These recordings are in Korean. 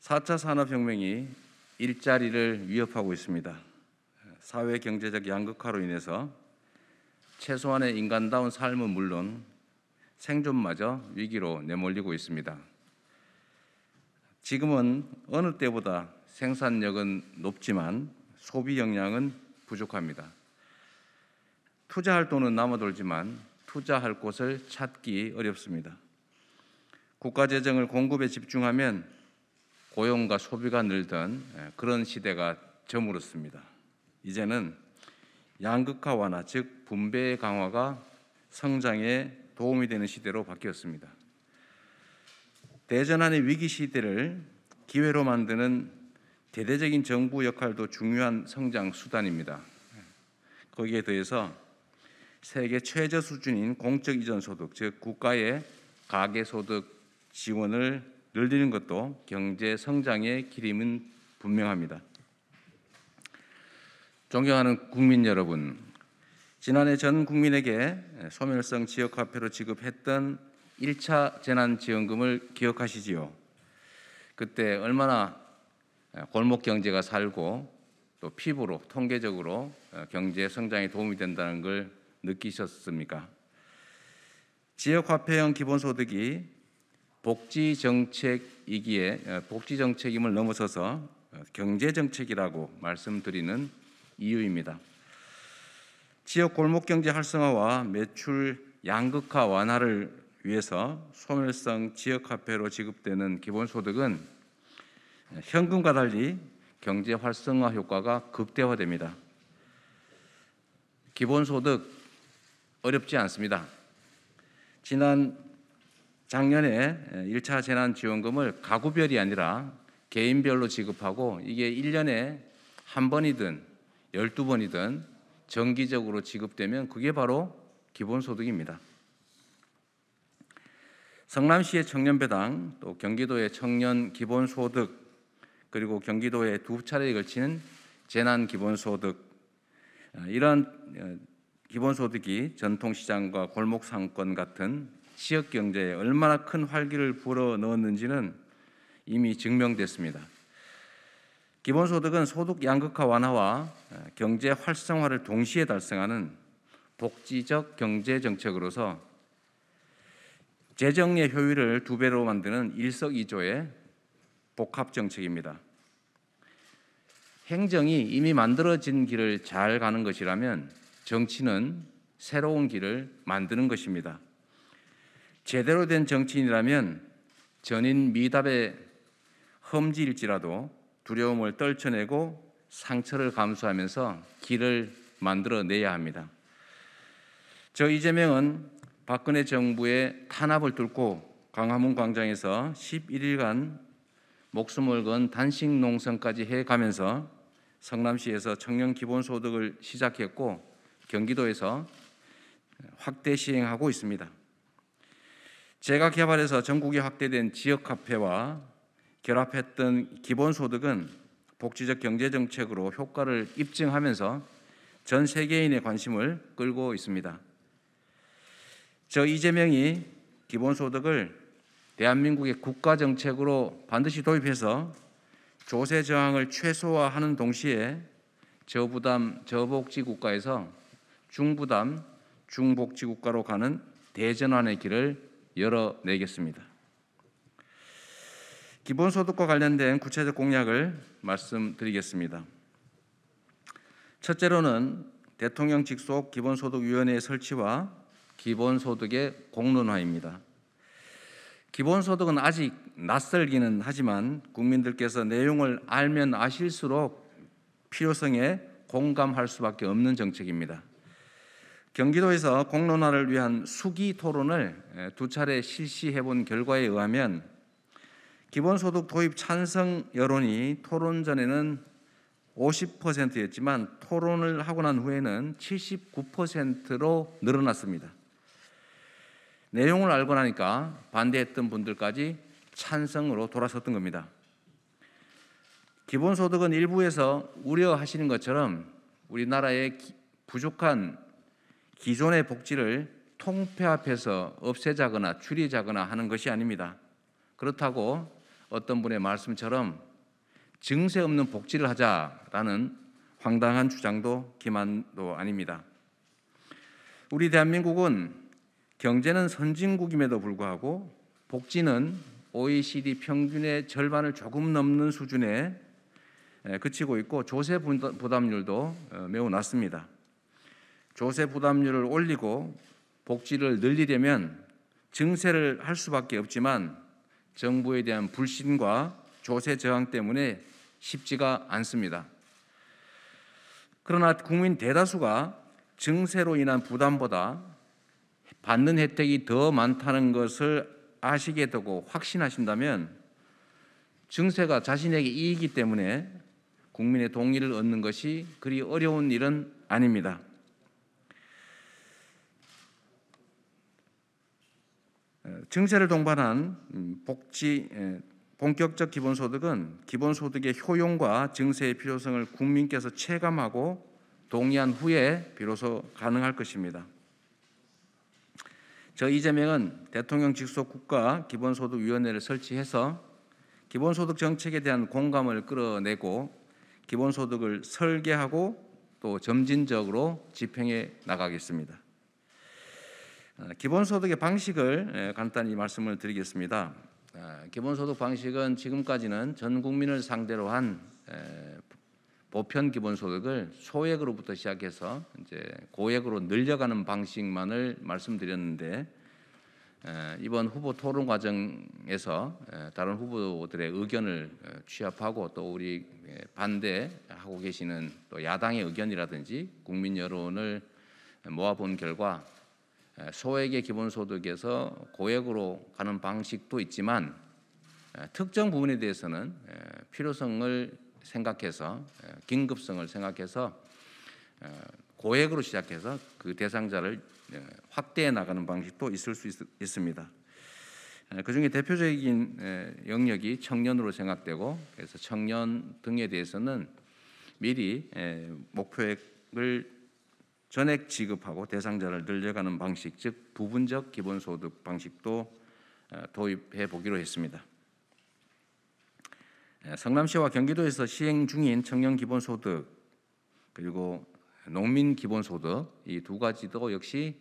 4차 산업혁명이 일자리를 위협하고 있습니다. 사회 경제적 양극화로 인해서 최소한의 인간다운 삶은 물론 생존마저 위기로 내몰리고 있습니다. 지금은 어느 때보다 생산력은 높지만 소비 역량은 부족합니다. 투자할 돈은 남아돌지만 투자할 곳을 찾기 어렵습니다. 국가 재정을 공급에 집중하면 고용과 소비가 늘던 그런 시대가 저물었습니다. 이제는 양극화 완화, 즉 분배 강화가 성장에 도움이 되는 시대로 바뀌었습니다. 대전환의 위기 시대를 기회로 만드는 대대적인 정부 역할도 중요한 성장 수단입니다. 거기에 더해서 세계 최저 수준인 공적 이전 소득, 즉 국가의 가계소득 지원을 늘리는 것도 경제 성장의 길임은 분명합니다. 존경하는 국민 여러분, 지난해 전 국민에게 소멸성 지역화폐로 지급했던 1차 재난지원금을 기억하시지요? 그때 얼마나 골목 경제가 살고 또 피부로 통계적으로 경제 성장에 도움이 된다는 걸 느끼셨습니까? 지역화폐형 기본소득이 복지정책임을 넘어서서 경제정책이라고 말씀드리는 이유입니다. 지역 골목경제 활성화와 매출 양극화 완화를 위해서 소멸성 지역화폐로 지급되는 기본소득은 현금과 달리 경제 활성화 효과가 극대화됩니다. 기본소득 어렵지 않습니다. 작년에 1차 재난지원금을 가구별이 아니라 개인별로 지급하고 이게 1년에 한 번이든 12번이든 정기적으로 지급되면 그게 바로 기본소득입니다. 성남시의 청년배당, 또 경기도의 청년 기본소득, 그리고 경기도의 두 차례에 걸치는 재난기본소득, 이런 기본소득이 전통시장과 골목상권 같은 지역경제에 얼마나 큰 활기를 불어넣었는지는 이미 증명됐습니다. 기본소득은 소득 양극화 완화와 경제 활성화를 동시에 달성하는 복지적 경제정책으로서 재정의 효율을 2배로 만드는 일석이조의 복합정책입니다. 행정이 이미 만들어진 길을 잘 가는 것이라면 정치는 새로운 길을 만드는 것입니다. 제대로 된 정치인이라면 전인 미답의 험지일지라도 두려움을 떨쳐내고 상처를 감수하면서 길을 만들어내야 합니다. 저 이재명은 박근혜 정부의 탄압을 뚫고 광화문 광장에서 11일간 목숨을 건 단식 농성까지 해가면서 성남시에서 청년 기본소득을 시작했고 경기도에서 확대 시행하고 있습니다. 제가 개발해서 전국에 확대된 지역화폐와 결합했던 기본소득은 복지적 경제정책으로 효과를 입증하면서 전 세계인의 관심을 끌고 있습니다. 저 이재명이 기본소득을 대한민국의 국가정책으로 반드시 도입해서 조세 저항을 최소화하는 동시에 저부담, 저복지국가에서 중부담, 중복지국가로 가는 대전환의 길을 열어내겠습니다. 기본소득과 관련된 구체적 공약을 말씀드리겠습니다. 첫째로는 대통령 직속 기본소득위원회의 설치와 기본소득의 공론화입니다. 기본소득은 아직 낯설기는 하지만 국민들께서 내용을 알면 아실수록 필요성에 공감할 수밖에 없는 정책입니다. 경기도에서 공론화를 위한 수기 토론을 2차례 실시해 본 결과에 의하면 기본소득 도입 찬성 여론이 토론 전에는 50%였지만 토론을 하고 난 후에는 79%로 늘어났습니다. 내용을 알고 나니까 반대했던 분들까지 찬성으로 돌아섰던 겁니다. 기본소득은 일부에서 우려하시는 것처럼 우리나라의 부족한 기존의 복지를 통폐합해서 없애자거나 줄이자거나 하는 것이 아닙니다. 그렇다고 어떤 분의 말씀처럼 증세 없는 복지를 하자라는 황당한 주장도 기만도 아닙니다. 우리 대한민국은 경제는 선진국임에도 불구하고 복지는 OECD 평균의 절반을 조금 넘는 수준에 그치고 있고 조세 부담률도 매우 낮습니다. 조세 부담률을 올리고 복지를 늘리려면 증세를 할 수밖에 없지만 정부에 대한 불신과 조세 저항 때문에 쉽지가 않습니다. 그러나 국민 대다수가 증세로 인한 부담보다 받는 혜택이 더 많다는 것을 아시게 되고 확신하신다면 증세가 자신에게 이익이기 때문에 국민의 동의를 얻는 것이 그리 어려운 일은 아닙니다. 증세를 동반한 본격적 기본소득은 기본소득의 효용과 증세의 필요성을 국민께서 체감하고 동의한 후에 비로소 가능할 것입니다. 저 이재명은 대통령 직속 국가기본소득위원회를 설치해서 기본소득 정책에 대한 공감을 끌어내고 기본소득을 설계하고 또 점진적으로 집행해 나가겠습니다. 기본소득의 방식을 간단히 말씀을 드리겠습니다. 기본소득 방식은 지금까지는 전 국민을 상대로 한 보편 기본소득을 소액으로부터 시작해서 이제 고액으로 늘려가는 방식만을 말씀드렸는데 이번 후보 토론 과정에서 다른 후보들의 의견을 취합하고 또 우리 반대하고 계시는 또 야당의 의견이라든지 국민 여론을 모아본 결과 소액의 기본소득에서 고액으로 가는 방식도 있지만 특정 부분에 대해서는 필요성을 생각해서 긴급성을 생각해서 고액으로 시작해서 그 대상자를 확대해 나가는 방식도 있을 수 있습니다. 그중에 대표적인 영역이 청년으로 생각되고 그래서 청년 등에 대해서는 미리 목표액을 전액 지급하고 대상자를 늘려가는 방식, 즉 부분적 기본소득 방식도 도입해 보기로 했습니다. 성남시와 경기도에서 시행 중인 청년 기본소득 그리고 농민 기본소득 이 두 가지도 역시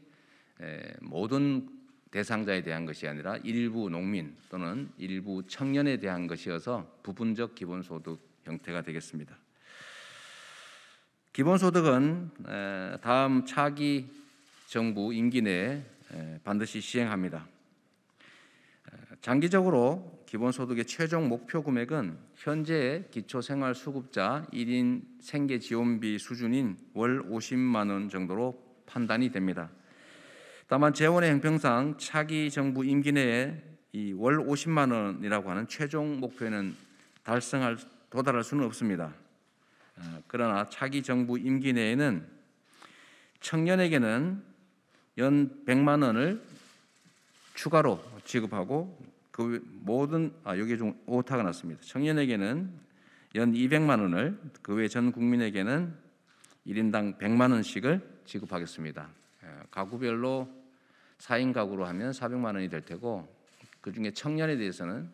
모든 대상자에 대한 것이 아니라 일부 농민 또는 일부 청년에 대한 것이어서 부분적 기본소득 형태가 되겠습니다. 기본소득은 다음 차기 정부 임기 내에 반드시 시행합니다. 장기적으로 기본소득의 최종 목표 금액은 현재의 기초생활수급자 1인 생계지원비 수준인 월 50만 원 정도로 판단이 됩니다. 다만 재원의 형평상 차기 정부 임기 내에 이 월 50만 원이라고 하는 최종 목표에는 도달할 수는 없습니다. 그러나 차기 정부 임기 내에는 청년에게는 연 100만 원을 추가로 지급하고 그 모든 여기 좀 오타가 났습니다. 청년에게는 연 200만 원을 그 외 전 국민에게는 1인당 100만 원씩을 지급하겠습니다. 가구별로 4인 가구로 하면 400만 원이 될 테고 그중에 청년에 대해서는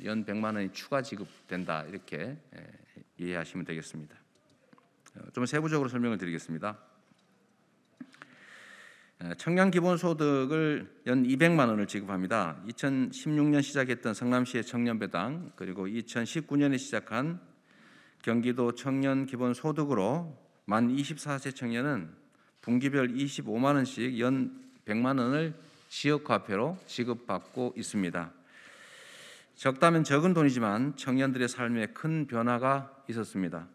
연 100만 원이 추가 지급된다 이렇게 이해하시면 되겠습니다. 좀 세부적으로 설명을 드리겠습니다. 청년 기본소득을 연 200만 원을 지급합니다. 2016년 시작했던 성남시의 청년배당 그리고 2019년에 시작한 경기도 청년 기본소득으로 만 24세 청년은 분기별 25만 원씩 연 100만 원을 지역화폐로 지급받고 있습니다. 적다면 적은 돈이지만 청년들의 삶에 큰 변화가 있었습니다.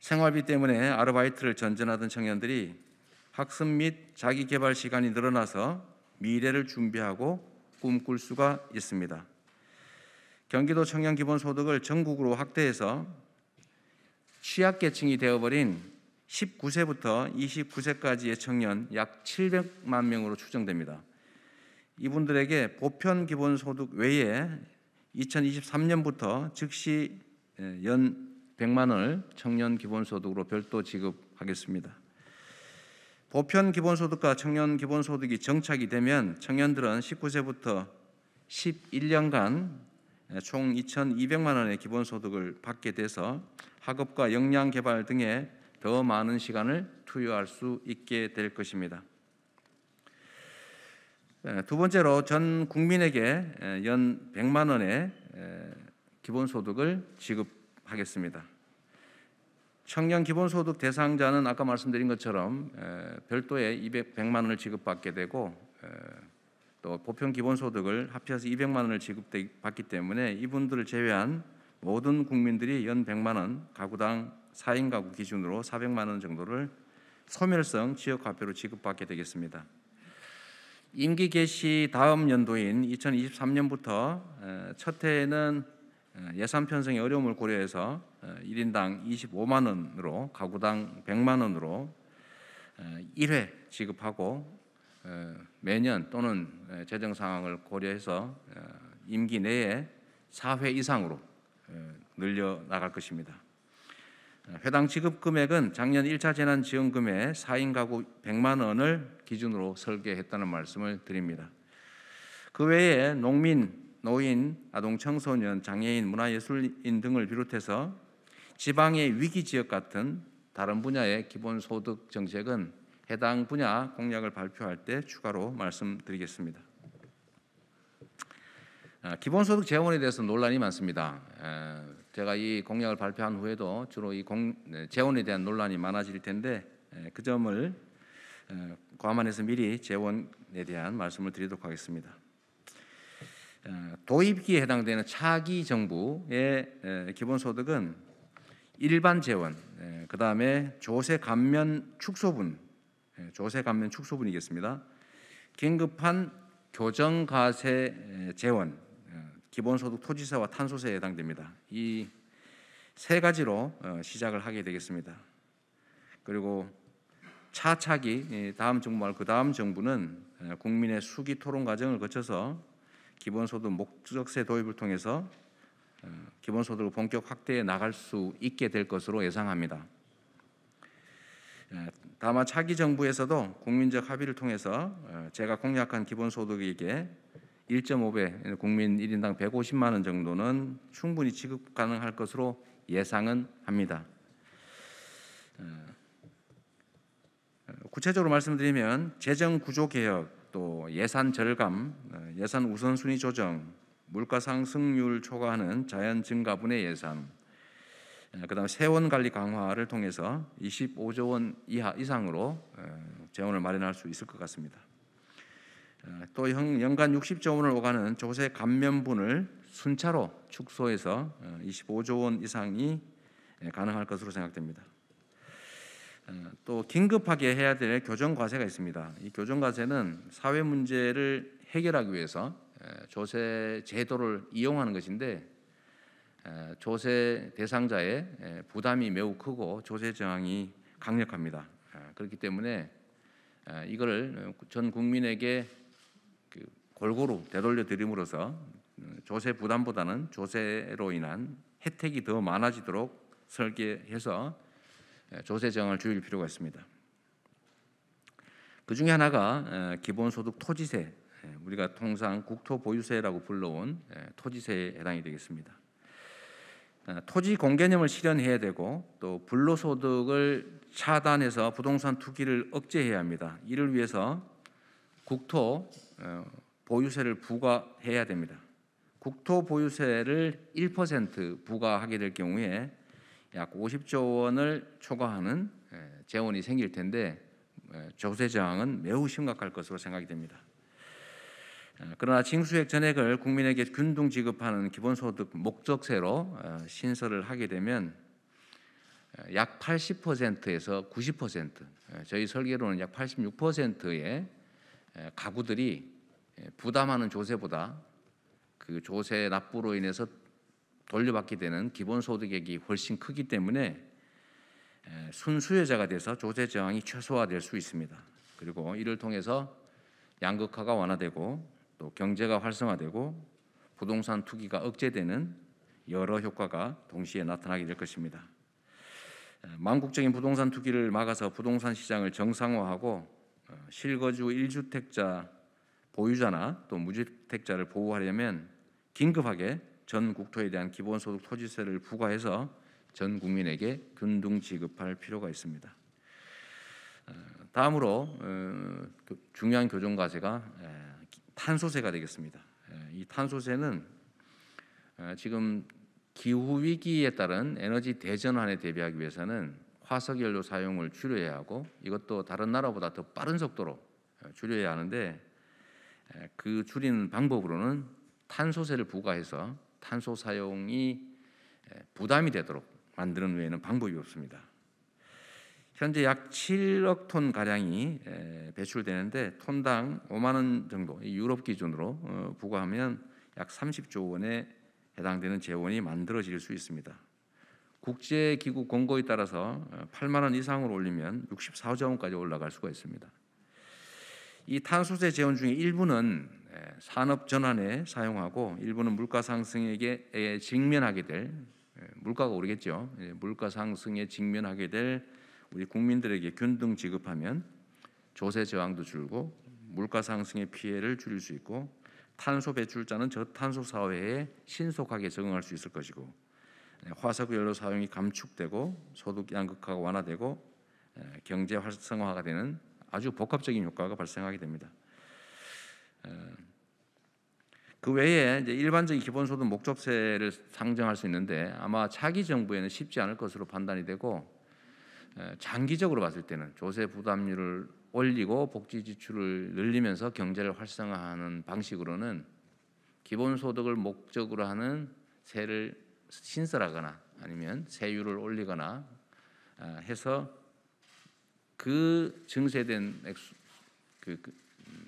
생활비 때문에 아르바이트를 전전하던 청년들이 학습 및 자기개발 시간이 늘어나서 미래를 준비하고 꿈꿀 수가 있습니다. 경기도 청년 기본소득을 전국으로 확대해서 취약계층이 되어버린 19세부터 29세까지의 청년 약 700만 명으로 추정됩니다. 이분들에게 보편 기본소득 외에 2023년부터 즉시 연 100만 원을 청년 기본소득으로 별도 지급하겠습니다. 보편 기본소득과 청년 기본소득이 정착이 되면 청년들은 19세부터 11년간 총 2,200만 원의 기본소득을 받게 돼서 학업과 역량 개발 등에 더 많은 시간을 투여할 수 있게 될 것입니다. 두 번째로 전 국민에게 연 100만 원의 기본소득을 지급하겠습니다. 청년 기본소득 대상자는 아까 말씀드린 것처럼 별도의 100만 원을 지급받게 되고 또 보편 기본소득을 합해서 200만 원을 지급받기 때문에 이분들을 제외한 모든 국민들이 연 100만 원, 가구당 4인 가구 기준으로 400만 원 정도를 소멸성 지역화폐로 지급받게 되겠습니다. 임기 개시 다음 연도인 2023년부터 첫 해에는 예산 편성의 어려움을 고려해서 1인당 25만 원으로 가구당 100만 원으로 1회 지급하고 매년 또는 재정 상황을 고려해서 임기 내에 4회 이상으로 늘려 나갈 것입니다. 해당 지급 금액은 작년 1차 재난지원금의 4인 가구 100만 원을 기준으로 설계했다는 말씀을 드립니다. 그 외에 농민, 노인, 아동, 청소년, 장애인, 문화예술인 등을 비롯해서 지방의 위기 지역 같은 다른 분야의 기본소득 정책은 해당 분야 공약을 발표할 때 추가로 말씀드리겠습니다. 기본소득 재원에 대해서 논란이 많습니다. 제가 이 공약을 발표한 후에도 주로 이 재원에 대한 논란이 많아질 텐데 그 점을 감안해서 미리 재원에 대한 말씀을 드리도록 하겠습니다. 도입기에 해당되는 차기 정부의 기본소득은 일반 재원, 그 다음에 조세 감면 축소분이겠습니다. 긴급한 교정과세 재원, 기본소득 토지세와 탄소세에 해당됩니다. 이 세 가지로 시작을 하게 되겠습니다. 그리고 차차기 다음 정부 말고 그 다음 정부는 국민의 수기 토론 과정을 거쳐서 기본소득 목적세 도입을 통해서 기본소득을 본격 확대해 나갈 수 있게 될 것으로 예상합니다. 다만 차기 정부에서도 국민적 합의를 통해서 제가 공약한 기본소득에게 1.5배 국민 1인당 150만 원 정도는 충분히 지급 가능할 것으로 예상은 합니다. 구체적으로 말씀드리면 재정 구조 개혁, 또 예산 절감, 예산 우선순위 조정, 물가 상승률 초과하는 자연 증가분의 예산, 그다음에 세원 관리 강화를 통해서 25조 원 이상으로 재원을 마련할 수 있을 것 같습니다. 또 연간 60조 원을 오가는 조세 감면분을 순차로 축소해서 25조 원 이상이 가능할 것으로 생각됩니다. 또 긴급하게 해야 될 교정과세가 있습니다. 이 교정과세는 사회 문제를 해결하기 위해서 조세 제도를 이용하는 것인데 조세 대상자의 부담이 매우 크고 조세 저항이 강력합니다. 그렇기 때문에 이거를 전 국민에게 골고루 되돌려 드림으로써 조세 부담보다는 조세로 인한 혜택이 더 많아지도록 설계해서 조세 저항을 줄일 필요가 있습니다. 그 중에 하나가 기본소득 토지세, 우리가 통상 국토보유세라고 불러온 토지세에 해당이 되겠습니다. 토지 공개념을 실현해야 되고 또 불로소득을 차단해서 부동산 투기를 억제해야 합니다. 이를 위해서 국토 보유세를 부과해야 됩니다. 국토 보유세를 1% 부과하게 될 경우에 약 50조 원을 초과하는 재원이 생길 텐데 조세 저항은 매우 심각할 것으로 생각이 됩니다. 그러나 징수액 전액을 국민에게 균등 지급하는 기본소득 목적세로 신설을 하게 되면 약 80%에서 90%, 저희 설계로는 약 86%의 가구들이 부담하는 조세보다 그 조세 납부로 인해서 돌려받게 되는 기본소득액이 훨씬 크기 때문에 순수요자가 돼서 조세 저항이 최소화될 수 있습니다. 그리고 이를 통해서 양극화가 완화되고 또 경제가 활성화되고 부동산 투기가 억제되는 여러 효과가 동시에 나타나게 될 것입니다. 망국적인 부동산 투기를 막아서 부동산 시장을 정상화하고 실거주 1주택자 보유자나 또 무주택자를 보호하려면 긴급하게 전 국토에 대한 기본소득 토지세를 부과해서 전 국민에게 균등 지급할 필요가 있습니다. 다음으로 중요한 교정과제가 탄소세가 되겠습니다. 이 탄소세는 지금 기후 위기에 따른 에너지 대전환에 대비하기 위해서는 화석연료 사용을 줄여야 하고 이것도 다른 나라보다 더 빠른 속도로 줄여야 하는데 그 줄이는 방법으로는 탄소세를 부과해서 탄소 사용이 부담이 되도록 만드는 외에는 방법이 없습니다. 현재 약 7억 톤 가량이 배출되는데 톤당 5만 원 정도 유럽 기준으로 부과하면 약 30조 원에 해당되는 재원이 만들어질 수 있습니다. 국제기구 공고에 따라서 8만 원 이상으로 올리면 64조 원까지 올라갈 수가 있습니다. 이 탄소세 재원 중에 일부는 산업 전환에 사용하고 일부는 물가 상승에 직면하게 될 물가가 오르겠죠. 물가 상승에 직면하게 될 우리 국민들에게 균등 지급하면 조세 저항도 줄고 물가 상승의 피해를 줄일 수 있고 탄소 배출자는 저탄소 사회에 신속하게 적응할 수 있을 것이고 화석 연료 사용이 감축되고 소득 양극화가 완화되고 경제 활성화가 되는 아주 복합적인 효과가 발생하게 됩니다. 그 외에 이제 일반적인 기본소득 목적세를 상정할 수 있는데 아마 차기 정부에는 쉽지 않을 것으로 판단이 되고 장기적으로 봤을 때는 조세 부담률을 올리고 복지 지출을 늘리면서 경제를 활성화하는 방식으로는 기본소득을 목적으로 하는 세를 신설하거나 아니면 세율을 올리거나 해서 그 증세된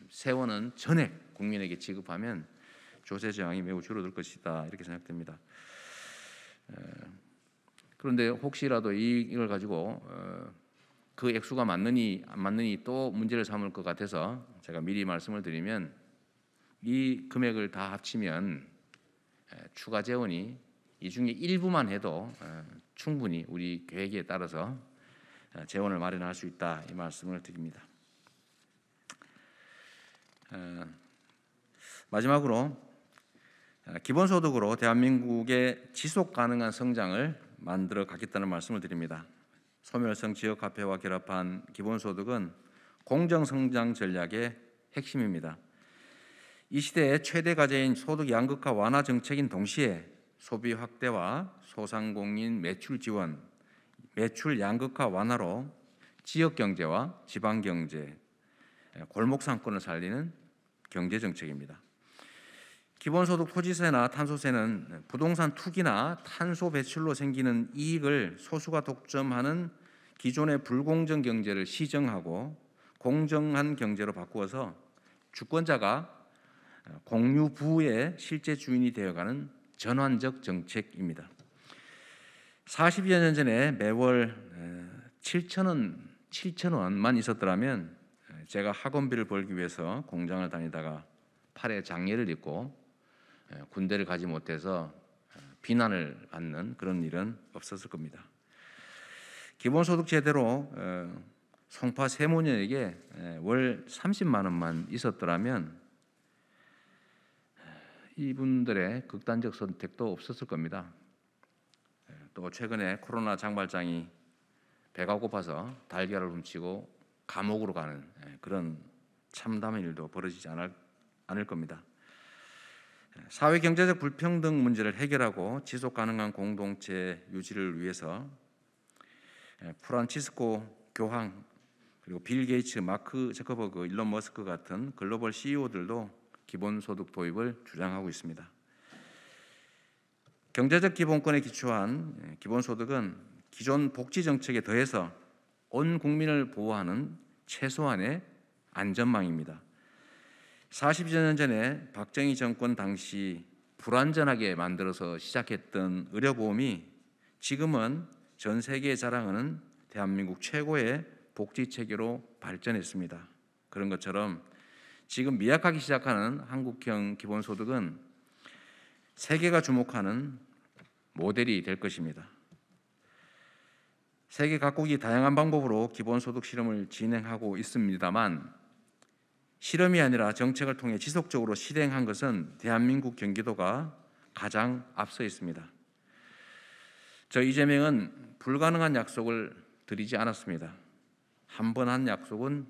세원은 전액 국민에게 지급하면 조세 저항이 매우 줄어들 것이다 이렇게 생각됩니다. 그런데 혹시라도 이걸 가지고 그 액수가 맞느니 안 맞느니 또 문제를 삼을 것 같아서 제가 미리 말씀을 드리면 이 금액을 다 합치면 추가 재원이 이 중에 일부만 해도 충분히 우리 계획에 따라서 재원을 마련할 수 있다 이 말씀을 드립니다. 마지막으로 기본소득으로 대한민국의 지속 가능한 성장을 만들어 가겠다는 말씀을 드립니다. 소멸성 지역화폐와 결합한 기본소득은 공정성장 전략의 핵심입니다. 이 시대의 최대 과제인 소득 양극화 완화 정책인 동시에 소비 확대와 소상공인 매출 지원, 매출 양극화 완화로 지역 경제와 지방 경제, 골목 상권을 살리는 경제 정책입니다. 기본소득 토지세나 탄소세는 부동산 투기나 탄소 배출로 생기는 이익을 소수가 독점하는 기존의 불공정 경제를 시정하고 공정한 경제로 바꾸어서 주권자가 공유부의 실제 주인이 되어가는 전환적 정책입니다. 40여 년 전에 매월 7,000원만 있었더라면 제가 학원비를 벌기 위해서 공장을 다니다가 팔에 장애를 입고 군대를 가지 못해서 비난을 받는 그런 일은 없었을 겁니다. 기본소득 제대로 송파 세모녀에게 월 30만 원만 있었더라면 이분들의 극단적 선택도 없었을 겁니다. 또 최근에 코로나 장발장이 배가 고파서 달걀을 훔치고 감옥으로 가는 그런 참담한 일도 벌어지지 않을 겁니다. 사회 경제적 불평등 문제를 해결하고 지속 가능한 공동체 유지를 위해서 프란치스코 교황 그리고 빌 게이츠, 마크 저커버그, 일론 머스크 같은 글로벌 CEO들도 기본소득 도입을 주장하고 있습니다. 경제적 기본권에 기초한 기본소득은 기존 복지 정책에 더해서 온 국민을 보호하는 최소한의 안전망입니다. 40여 년 전에 박정희 정권 당시 불완전하게 만들어서 시작했던 의료보험이 지금은 전 세계에 자랑하는 대한민국 최고의 복지체계로 발전했습니다. 그런 것처럼 지금 미약하기 시작하는 한국형 기본소득은 세계가 주목하는 모델이 될 것입니다. 세계 각국이 다양한 방법으로 기본소득 실험을 진행하고 있습니다만 실험이 아니라 정책을 통해 지속적으로 실행한 것은 대한민국 경기도가 가장 앞서 있습니다. 저 이재명은 불가능한 약속을 드리지 않았습니다. 한 번 한 약속은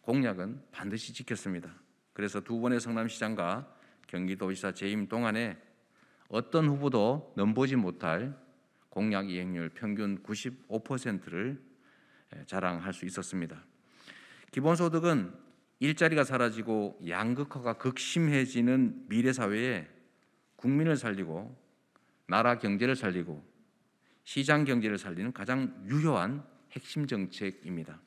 공약은 반드시 지켰습니다. 그래서 두 번의 성남시장과 경기도지사 재임 동안에 어떤 후보도 넘보지 못할 공약 이행률 평균 95%를 자랑할 수 있었습니다. 기본소득은 일자리가 사라지고 양극화가 극심해지는 미래 사회에 국민을 살리고 나라 경제를 살리고 시장 경제를 살리는 가장 유효한 핵심 정책입니다.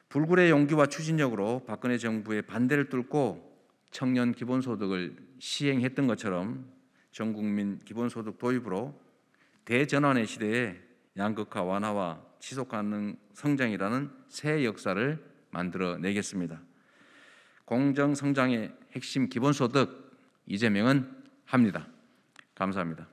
불굴의 용기와 추진력으로 박근혜 정부의 반대를 뚫고 청년 기본소득을 시행했던 것처럼 전국민 기본소득 도입으로 대전환의 시대에 양극화 완화와 지속가능 성장이라는 새 역사를 만들어내겠습니다. 공정성장의 핵심 기본소득 이재명은 합니다. 감사합니다.